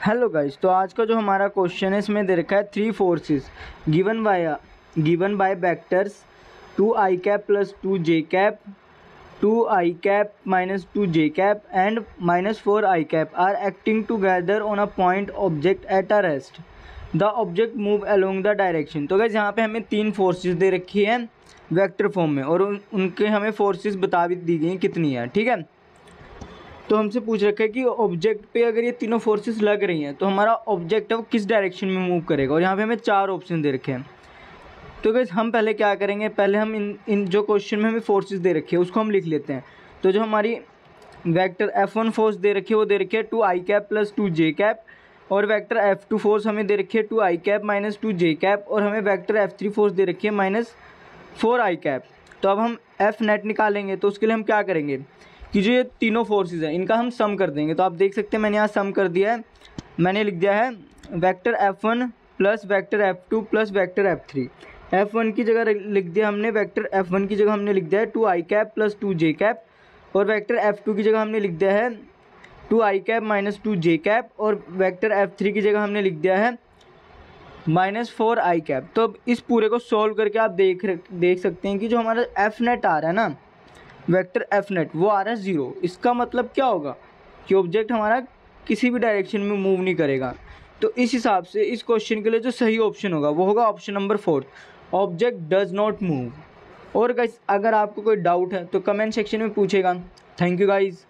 Hello guys, तो आज का जो हमारा क्वेश्चन है इसमें दे रखा है three forces given by vectors 2i cap plus 2j cap 2i cap minus 2j cap and minus 4i cap are acting together on a point object at a rest. The object move along the direction. तो guys यहाँ पे हमें तीन forces दे रखी है vector form में और उनके हमें फोर्सेस बता भी दी गई कितनी है। ठीक है, तो हमसे पूछ रखा है कि ऑब्जेक्ट पे अगर ये तीनों फोर्सेस लग रही हैं तो हमारा ऑब्जेक्ट है वो किस डायरेक्शन में मूव करेगा, और यहाँ पे हमें चार ऑप्शन दे रखे हैं। तो गाइस हम पहले क्या करेंगे, पहले हम इन जो क्वेश्चन में हमें फोर्सेस दे रखी है उसको हम लिख लेते हैं। तो जो हमारी वेक्टर F1 फोर्स दे रखी है वो दे रखी है 2i cap plus 2j cap, और वेक्टर F2 फोर्स हमें दे रखी है 2i cap minus 2j cap, और हमें वेक्टर F3 फोर्स दे रखी है माइनस 4i कैप। तो अब हम F नेट निकालेंगे, तो उसके लिए हम क्या करेंगे कि जो ये तीनों फोर्सेस हैं इनका हम सम कर देंगे। तो आप देख सकते हैं मैंने यहाँ सम कर दिया है, मैंने लिख दिया है vector F1 plus vector F2 plus vector F3। F1 की जगह लिख दिया हमने, वेक्टर F1 की जगह हमने लिख दिया है 2i cap plus 2j cap, और वेक्टर F2 की जगह हमने लिख दिया है 2i cap minus 2j cap, और वेक्टर F3 की जगह हमने लिख दिया है माइनस 4i कैप। तो अब इस पूरे को सॉल्व करके आप देख सकते हैं कि जो हमारा F नेट आ रहा है ना, वेक्टर F नेट, वो आ रहा है 0। इसका मतलब क्या होगा कि ऑब्जेक्ट हमारा किसी भी डायरेक्शन में मूव नहीं करेगा। तो इस हिसाब से इस क्वेश्चन के लिए जो सही ऑप्शन होगा वो होगा option number 4, object does not move. और गाइस अगर आपको कोई डाउट है तो कमेंट सेक्शन में पूछेगा। Thank you guys.